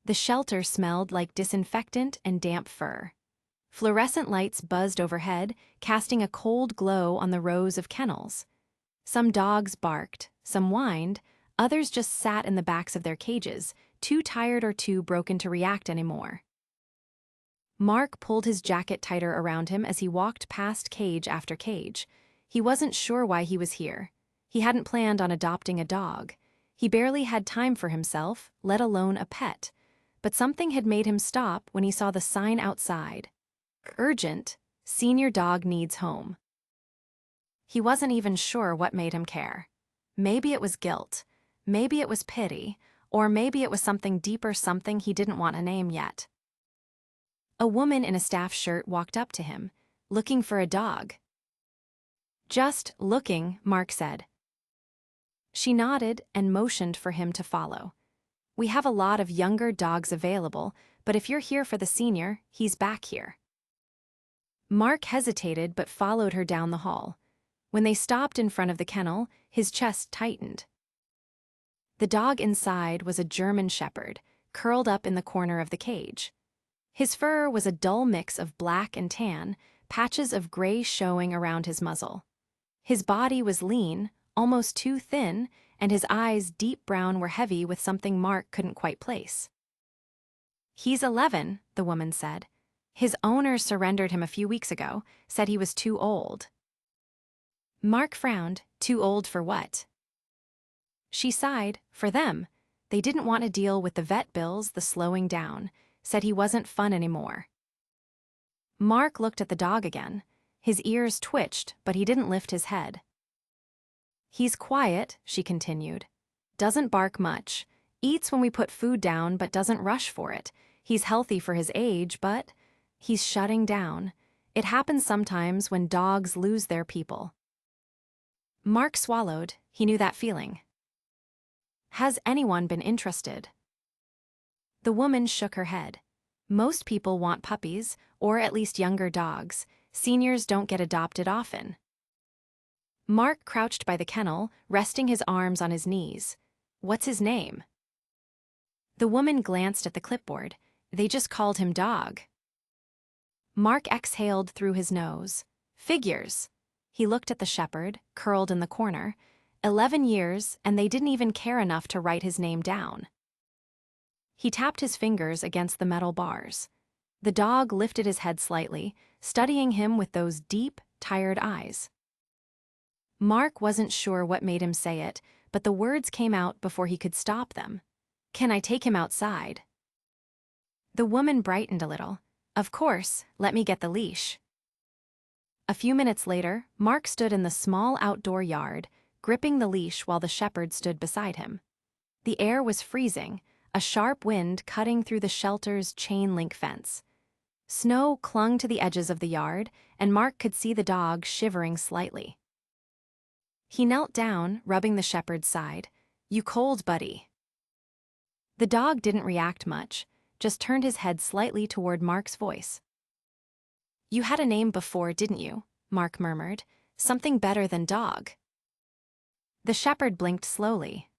The shelter smelled like disinfectant and damp fur. Fluorescent lights buzzed overhead, casting a cold glow on the rows of kennels. Some dogs barked, some whined, others just sat in the backs of their cages, too tired or too broken to react anymore. Mark pulled his jacket tighter around him as he walked past cage after cage. He wasn't sure why he was here. He hadn't planned on adopting a dog. He barely had time for himself, let alone a pet. But something had made him stop when he saw the sign outside. Urgent, senior dog needs home. He wasn't even sure what made him care. Maybe it was guilt, maybe it was pity, or maybe it was something deeper, something he didn't want to name yet. A woman in a staff shirt walked up to him, looking for a dog. "Just looking," Mark said. She nodded and motioned for him to follow. "We have a lot of younger dogs available, but if you're here for the senior, he's back here." Mark hesitated but followed her down the hall. When they stopped in front of the kennel, his chest tightened. The dog inside was a German shepherd, curled up in the corner of the cage. His fur was a dull mix of black and tan, patches of gray showing around his muzzle. His body was lean, almost too thin, and his eyes, deep brown, were heavy with something Mark couldn't quite place. "He's 11, the woman said. "His owner surrendered him a few weeks ago, said he was too old." Mark frowned. Too old for what? She sighed. For them. They didn't want to deal with the vet bills, the slowing down. Said he wasn't fun anymore. Mark looked at the dog again. His ears twitched, but he didn't lift his head. "He's quiet," she continued. "Doesn't bark much. Eats when we put food down but doesn't rush for it. He's healthy for his age, but he's shutting down. It happens sometimes when dogs lose their people." Mark swallowed. He knew that feeling. "Has anyone been interested?" The woman shook her head. "Most people want puppies, or at least younger dogs. Seniors don't get adopted often." Mark crouched by the kennel, resting his arms on his knees. "What's his name?" The woman glanced at the clipboard. "They just called him Dog." Mark exhaled through his nose. "Figures." He looked at the shepherd, curled in the corner. 11 years, and they didn't even care enough to write his name down. He tapped his fingers against the metal bars. The dog lifted his head slightly, studying him with those deep, tired eyes. Mark wasn't sure what made him say it, but the words came out before he could stop them. "Can I take him outside?" The woman brightened a little. "Of course, let me get the leash." A few minutes later, Mark stood in the small outdoor yard, gripping the leash while the shepherd stood beside him. The air was freezing, a sharp wind cutting through the shelter's chain-link fence. Snow clung to the edges of the yard, and Mark could see the dog shivering slightly. He knelt down, rubbing the shepherd's side. "You cold, buddy?" The dog didn't react much, just turned his head slightly toward Mark's voice. "You had a name before, didn't you?" Mark murmured. "Something better than dog." The shepherd blinked slowly.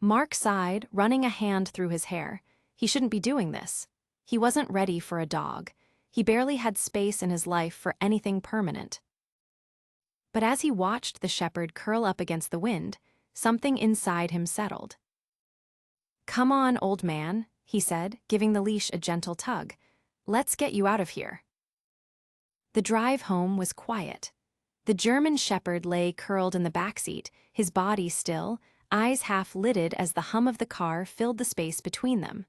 Mark sighed, running a hand through his hair. He shouldn't be doing this. He wasn't ready for a dog. He barely had space in his life for anything permanent. But as he watched the shepherd curl up against the wind, something inside him settled. "Come on, old man," he said, giving the leash a gentle tug. "Let's get you out of here." The drive home was quiet. The German shepherd lay curled in the backseat, his body still, eyes half-lidded as the hum of the car filled the space between them.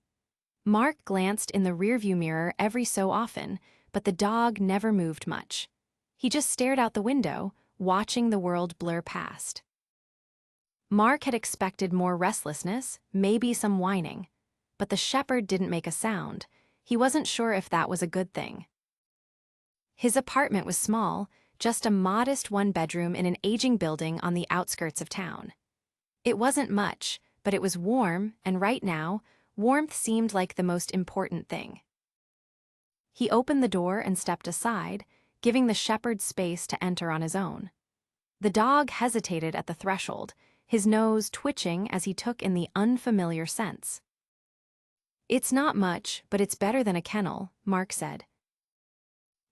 Mark glanced in the rearview mirror every so often, but the dog never moved much. He just stared out the window, watching the world blur past. Mark had expected more restlessness, maybe some whining. But the shepherd didn't make a sound. He wasn't sure if that was a good thing. His apartment was small, just a modest one-bedroom in an aging building on the outskirts of town. It wasn't much, but it was warm, and right now, warmth seemed like the most important thing. He opened the door and stepped aside, giving the shepherd space to enter on his own. The dog hesitated at the threshold, his nose twitching as he took in the unfamiliar scents. "It's not much, but it's better than a kennel," Mark said.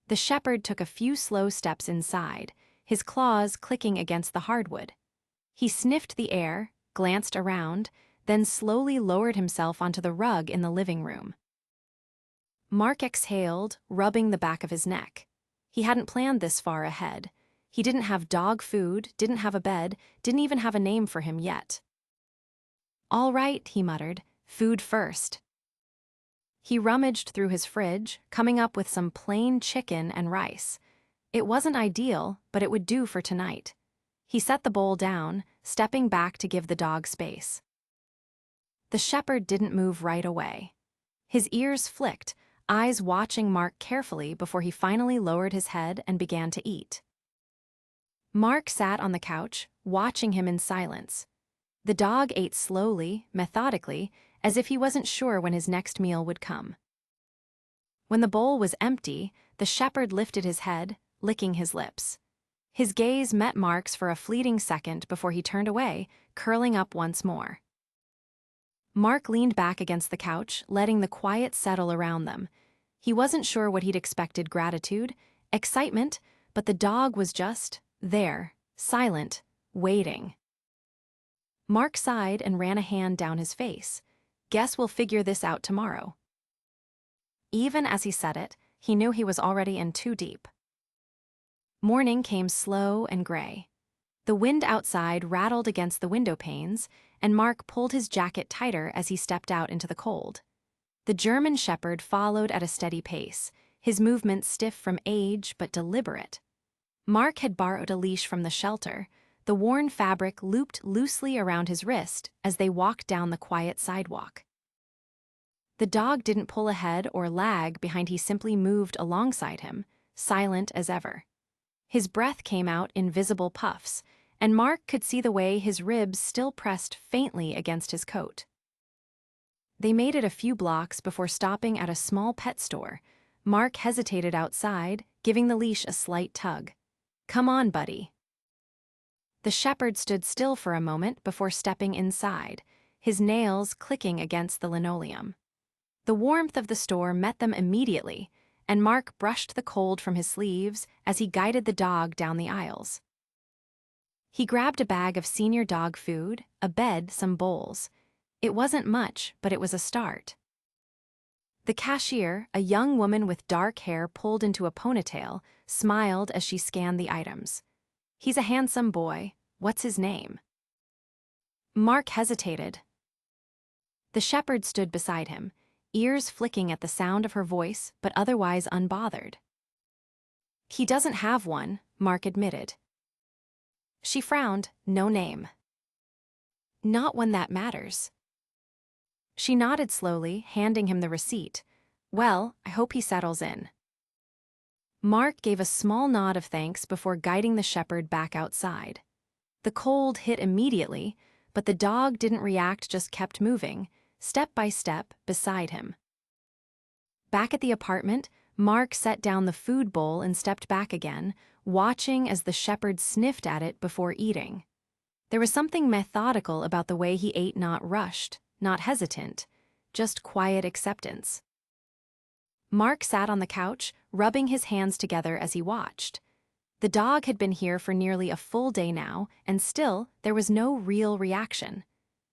The shepherd took a few slow steps inside, his claws clicking against the hardwood. He sniffed the air, glanced around, then slowly lowered himself onto the rug in the living room. Mark exhaled, rubbing the back of his neck. He hadn't planned this far ahead. He didn't have dog food, didn't have a bed, didn't even have a name for him yet. "All right," he muttered, "food first." He rummaged through his fridge, coming up with some plain chicken and rice. It wasn't ideal, but it would do for tonight. He set the bowl down, stepping back to give the dog space. The shepherd didn't move right away. His ears flicked, eyes watching Mark carefully before he finally lowered his head and began to eat. Mark sat on the couch, watching him in silence. The dog ate slowly, methodically, as if he wasn't sure when his next meal would come. When the bowl was empty, the shepherd lifted his head, licking his lips. His gaze met Mark's for a fleeting second before he turned away, curling up once more. Mark leaned back against the couch, letting the quiet settle around them. He wasn't sure what he'd expected: gratitude, excitement, but the dog was just there, silent, waiting. Mark sighed and ran a hand down his face. "Guess we'll figure this out tomorrow." Even as he said it, he knew he was already in too deep. Morning came slow and gray. The wind outside rattled against the window panes, and Mark pulled his jacket tighter as he stepped out into the cold. The German shepherd followed at a steady pace, his movements stiff from age but deliberate. Mark had borrowed a leash from the shelter, the worn fabric looped loosely around his wrist as they walked down the quiet sidewalk. The dog didn't pull ahead or lag behind, he simply moved alongside him, silent as ever. His breath came out in visible puffs, and Mark could see the way his ribs still pressed faintly against his coat. They made it a few blocks before stopping at a small pet store. Mark hesitated outside, giving the leash a slight tug. "Come on, buddy." The shepherd stood still for a moment before stepping inside, his nails clicking against the linoleum. The warmth of the store met them immediately, and Mark brushed the cold from his sleeves as he guided the dog down the aisles. He grabbed a bag of senior dog food, a bed, some bowls. It wasn't much, but it was a start. The cashier, a young woman with dark hair pulled into a ponytail, smiled as she scanned the items. "He's a handsome boy. What's his name?" Mark hesitated. The shepherd stood beside him, ears flicking at the sound of her voice, but otherwise unbothered. "He doesn't have one," Mark admitted. She frowned. "No name." "Not one that matters." She nodded slowly, handing him the receipt. "Well, I hope he settles in." Mark gave a small nod of thanks before guiding the shepherd back outside. The cold hit immediately, but the dog didn't react, just kept moving, step by step, beside him. Back at the apartment, Mark set down the food bowl and stepped back again, watching as the shepherd sniffed at it before eating. There was something methodical about the way he ate, not rushed, not hesitant, just quiet acceptance. Mark sat on the couch, rubbing his hands together as he watched. The dog had been here for nearly a full day now, and still there was no real reaction.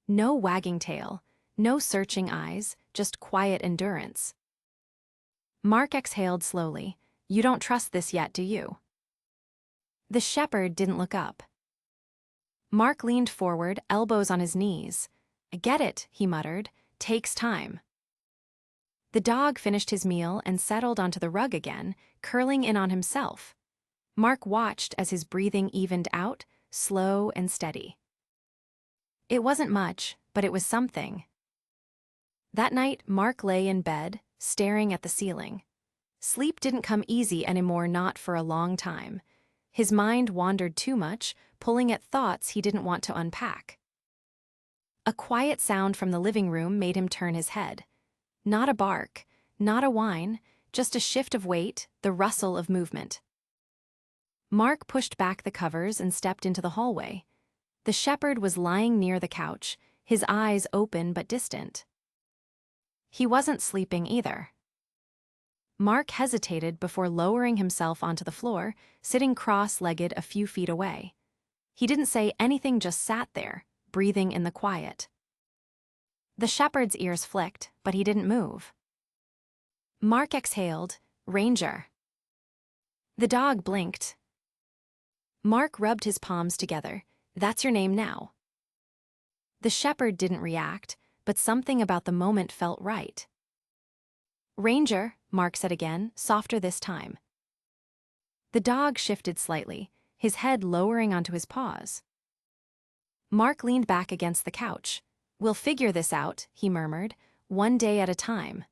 No wagging tail, no searching eyes, just quiet endurance. Mark exhaled slowly. "You don't trust this yet, do you?" The shepherd didn't look up. Mark leaned forward, elbows on his knees. "I get it," he muttered. "Takes time." The dog finished his meal and settled onto the rug again, curling in on himself. Mark watched as his breathing evened out, slow and steady. It wasn't much, but it was something. That night, Mark lay in bed, staring at the ceiling. Sleep didn't come easy anymore, not for a long time. His mind wandered too much, pulling at thoughts he didn't want to unpack. A quiet sound from the living room made him turn his head. Not a bark, not a whine, just a shift of weight, the rustle of movement. Mark pushed back the covers and stepped into the hallway. The shepherd was lying near the couch, his eyes open but distant. He wasn't sleeping either. Mark hesitated before lowering himself onto the floor, sitting cross-legged a few feet away. He didn't say anything, just sat there, breathing in the quiet. The shepherd's ears flicked, but he didn't move. Mark exhaled, "Ranger." The dog blinked. Mark rubbed his palms together. "That's your name now." The shepherd didn't react, but something about the moment felt right. "Ranger," Mark said again, softer this time. The dog shifted slightly, his head lowering onto his paws. Mark leaned back against the couch. "We'll figure this out," he murmured, "one day at a time."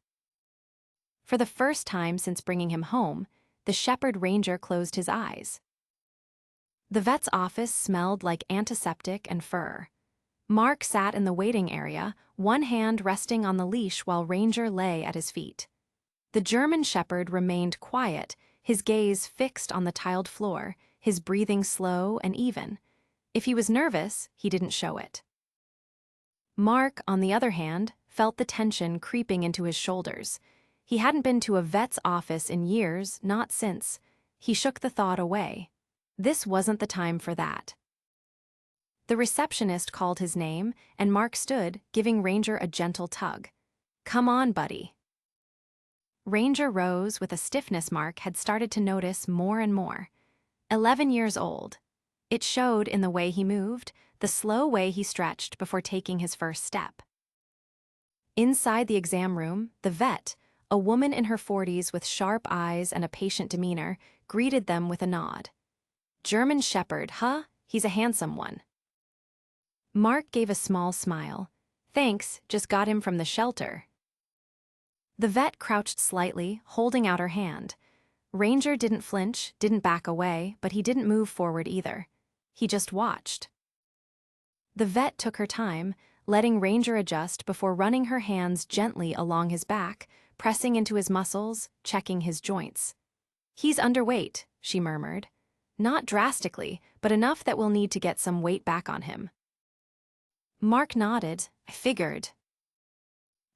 For the first time since bringing him home, the shepherd ranger closed his eyes. The vet's office smelled like antiseptic and fur. Mark sat in the waiting area, one hand resting on the leash while Ranger lay at his feet. The German shepherd remained quiet, his gaze fixed on the tiled floor, his breathing slow and even. If he was nervous, he didn't show it. Mark, on the other hand, felt the tension creeping into his shoulders. He hadn't been to a vet's office in years, not since. He shook the thought away. This wasn't the time for that. The receptionist called his name, and Mark stood, giving Ranger a gentle tug. "Come on, buddy." Ranger rose with a stiffness Mark had started to notice more and more. 11 years old. It showed in the way he moved, the slow way he stretched before taking his first step. Inside the exam room, the vet, a woman in her 40s with sharp eyes and a patient demeanor, greeted them with a nod. "German shepherd, huh? He's a handsome one." Mark gave a small smile. "Thanks, just got him from the shelter." The vet crouched slightly, holding out her hand. Ranger didn't flinch, didn't back away, but he didn't move forward either. He just watched. The vet took her time, letting Ranger adjust before running her hands gently along his back, pressing into his muscles, checking his joints. "He's underweight," she murmured. "Not drastically, but enough that we'll need to get some weight back on him." Mark nodded. "I figured."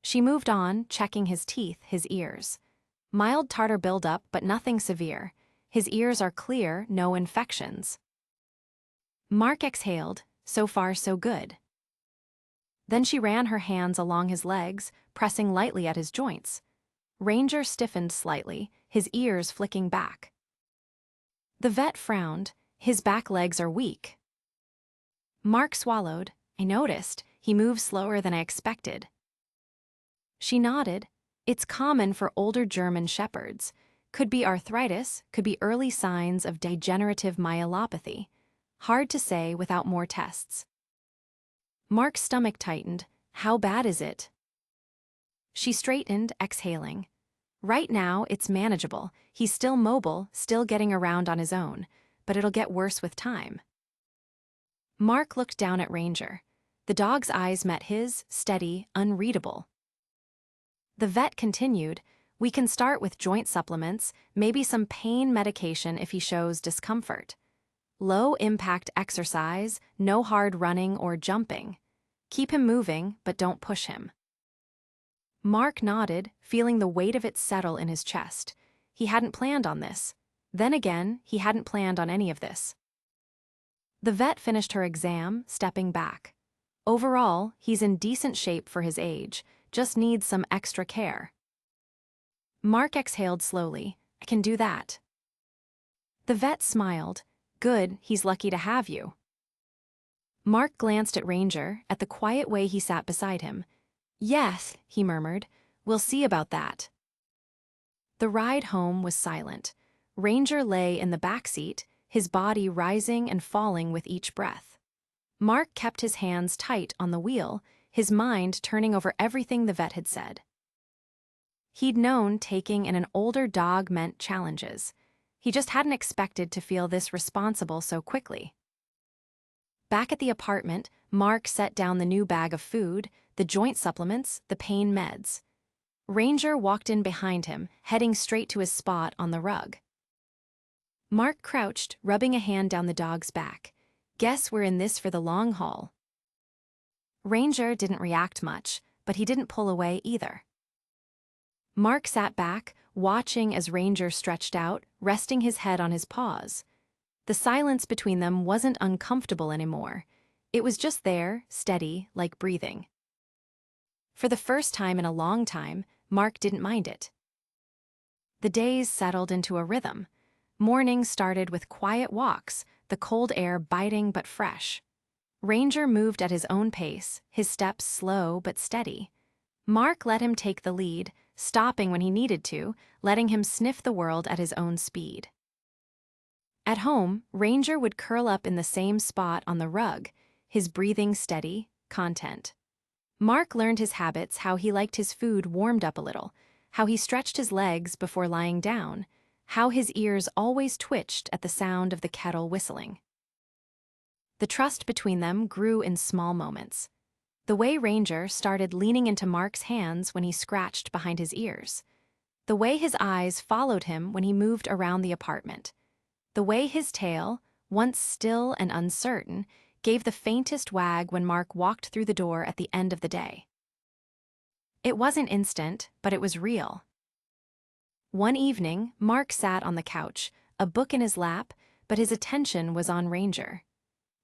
She moved on, checking his teeth, his ears. Mild tartar buildup, but nothing severe. His ears are clear, no infections. Mark exhaled. So far, so good. Then she ran her hands along his legs, pressing lightly at his joints. Ranger stiffened slightly, his ears flicking back. The vet frowned. "His back legs are weak." Mark swallowed. "I noticed. He moves slower than I expected." She nodded. "It's common for older German shepherds. Could be arthritis, could be early signs of degenerative myelopathy. Hard to say without more tests." Mark's stomach tightened. "How bad is it?" She straightened, exhaling. "Right now, it's manageable. He's still mobile, still getting around on his own, but it'll get worse with time." Mark looked down at Ranger. The dog's eyes met his, steady, unreadable. The vet continued, "We can start with joint supplements, maybe some pain medication if he shows discomfort. Low-impact exercise, no hard running or jumping. Keep him moving, but don't push him." Mark nodded, feeling the weight of it settle in his chest. He hadn't planned on this. Then again, he hadn't planned on any of this. The vet finished her exam, stepping back. Overall, he's in decent shape for his age, just needs some extra care. Mark exhaled slowly. "I can do that." The vet smiled. "Good, he's lucky to have you." Mark glanced at Ranger, at the quiet way he sat beside him. "Yes," he murmured, "we'll see about that." The ride home was silent. Ranger lay in the back seat, his body rising and falling with each breath. Mark kept his hands tight on the wheel, his mind turning over everything the vet had said. He'd known taking in an older dog meant challenges. He just hadn't expected to feel this responsible so quickly. Back at the apartment, Mark set down the new bag of food, the joint supplements, the pain meds. Ranger walked in behind him, heading straight to his spot on the rug. Mark crouched, rubbing a hand down the dog's back. "Guess we're in this for the long haul." Ranger didn't react much, but he didn't pull away either. Mark sat back, watching as Ranger stretched out, resting his head on his paws. The silence between them wasn't uncomfortable anymore. It was just there, steady, like breathing. For the first time in a long time, Mark didn't mind it. The days settled into a rhythm. Mornings started with quiet walks, the cold air biting but fresh. Ranger moved at his own pace, his steps slow but steady. Mark let him take the lead, stopping when he needed to, letting him sniff the world at his own speed. At home, Ranger would curl up in the same spot on the rug, his breathing steady, content. Mark learned his habits, how he liked his food warmed up a little, how he stretched his legs before lying down, how his ears always twitched at the sound of the kettle whistling. The trust between them grew in small moments. The way Ranger started leaning into Mark's hands when he scratched behind his ears. The way his eyes followed him when he moved around the apartment. The way his tail, once still and uncertain, gave the faintest wag when Mark walked through the door at the end of the day. It wasn't instant, but it was real. One evening, Mark sat on the couch, a book in his lap, but his attention was on Ranger.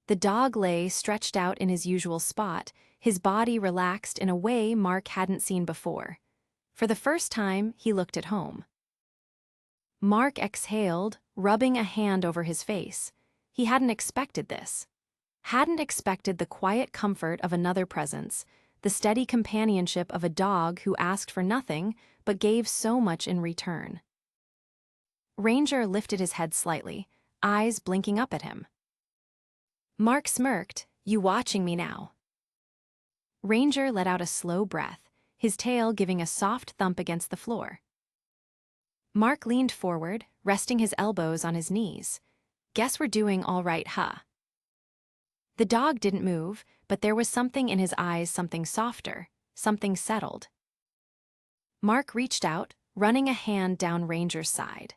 The dog lay stretched out in his usual spot, his body relaxed in a way Mark hadn't seen before. For the first time, he looked at home. Mark exhaled, rubbing a hand over his face. He hadn't expected this. Hadn't expected the quiet comfort of another presence, the steady companionship of a dog who asked for nothing but gave so much in return. Ranger lifted his head slightly, eyes blinking up at him. Mark smirked, "You watching me now?" Ranger let out a slow breath, his tail giving a soft thump against the floor. Mark leaned forward, resting his elbows on his knees. "Guess we're doing all right, huh?" The dog didn't move, but there was something in his eyes, something softer, something settled. Mark reached out, running a hand down Ranger's side.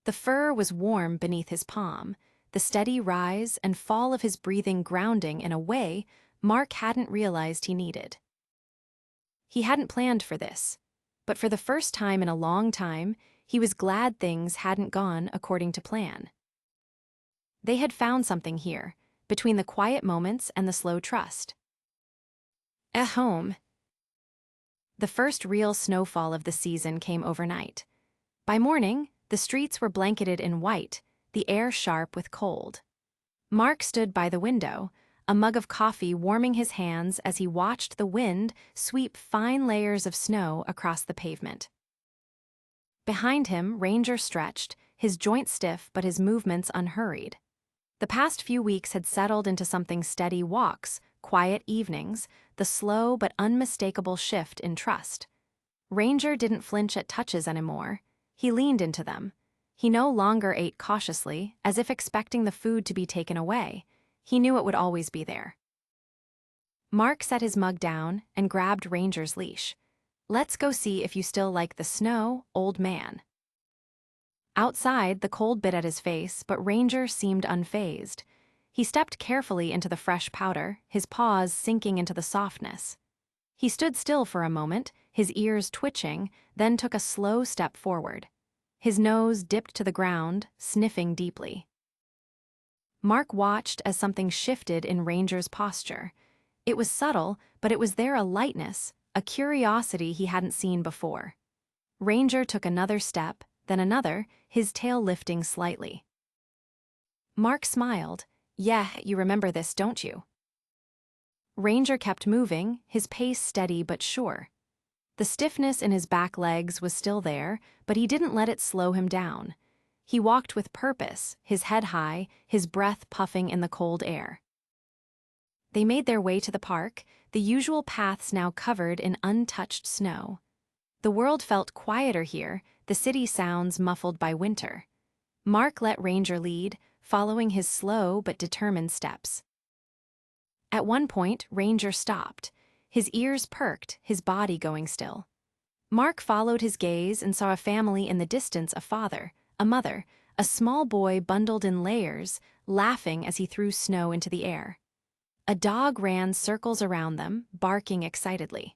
The fur was warm beneath his palm, the steady rise and fall of his breathing grounding in a way Mark hadn't realized he needed. He hadn't planned for this, but for the first time in a long time, he was glad things hadn't gone according to plan. They had found something here, between the quiet moments and the slow trust. At home, the first real snowfall of the season came overnight. By morning, the streets were blanketed in white, the air sharp with cold. Mark stood by the window, a mug of coffee warming his hands as he watched the wind sweep fine layers of snow across the pavement. Behind him, Ranger stretched, his joints stiff but his movements unhurried. The past few weeks had settled into something: steady walks, quiet evenings, the slow but unmistakable shift in trust. Ranger didn't flinch at touches anymore. He leaned into them. He no longer ate cautiously, as if expecting the food to be taken away. He knew it would always be there. Mark set his mug down and grabbed Ranger's leash. "Let's go see if you still like the snow, old man." Outside, the cold bit at his face, but Ranger seemed unfazed. He stepped carefully into the fresh powder, his paws sinking into the softness. He stood still for a moment, his ears twitching, then took a slow step forward. His nose dipped to the ground, sniffing deeply. Mark watched as something shifted in Ranger's posture. It was subtle, but it was there, a lightness, a curiosity he hadn't seen before. Ranger took another step, then another, his tail lifting slightly. Mark smiled. "Yeah, you remember this, don't you?" Ranger kept moving, his pace steady but sure. The stiffness in his back legs was still there, but he didn't let it slow him down. He walked with purpose, his head high, his breath puffing in the cold air. They made their way to the park, the usual paths now covered in untouched snow. The world felt quieter here, the city sounds muffled by winter. Mark let Ranger lead, following his slow but determined steps. At one point, Ranger stopped. His ears perked, his body going still. Mark followed his gaze and saw a family in the distance: a father, a mother, a small boy bundled in layers, laughing as he threw snow into the air. A dog ran circles around them, barking excitedly.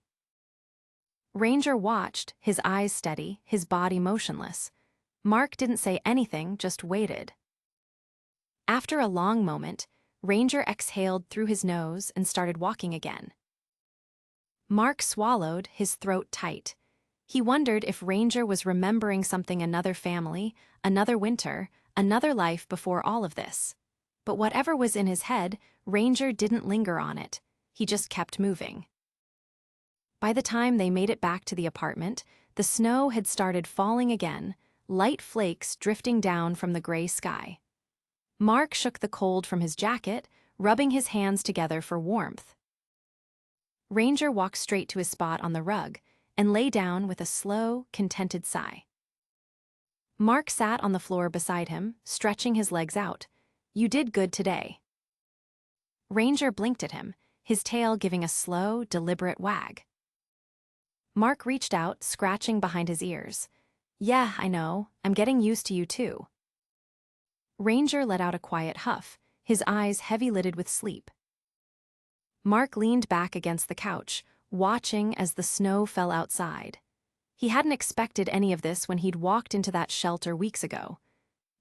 Ranger watched, his eyes steady, his body motionless. Mark didn't say anything, just waited. After a long moment, Ranger exhaled through his nose and started walking again. Mark swallowed, his throat tight. He wondered if Ranger was remembering something, another family, another winter, another life before all of this. But whatever was in his head, Ranger didn't linger on it. He just kept moving. By the time they made it back to the apartment, the snow had started falling again, light flakes drifting down from the gray sky. Mark shook the cold from his jacket, rubbing his hands together for warmth. Ranger walked straight to his spot on the rug and lay down with a slow, contented sigh. Mark sat on the floor beside him, stretching his legs out. "You did good today." Ranger blinked at him, his tail giving a slow, deliberate wag. Mark reached out, scratching behind his ears. "Yeah, I know. I'm getting used to you too." Ranger let out a quiet huff, his eyes heavy-lidded with sleep. Mark leaned back against the couch, watching as the snow fell outside. He hadn't expected any of this when he'd walked into that shelter weeks ago.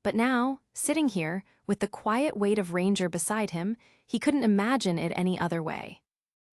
But now, sitting here, with the quiet weight of Ranger beside him, he couldn't imagine it any other way.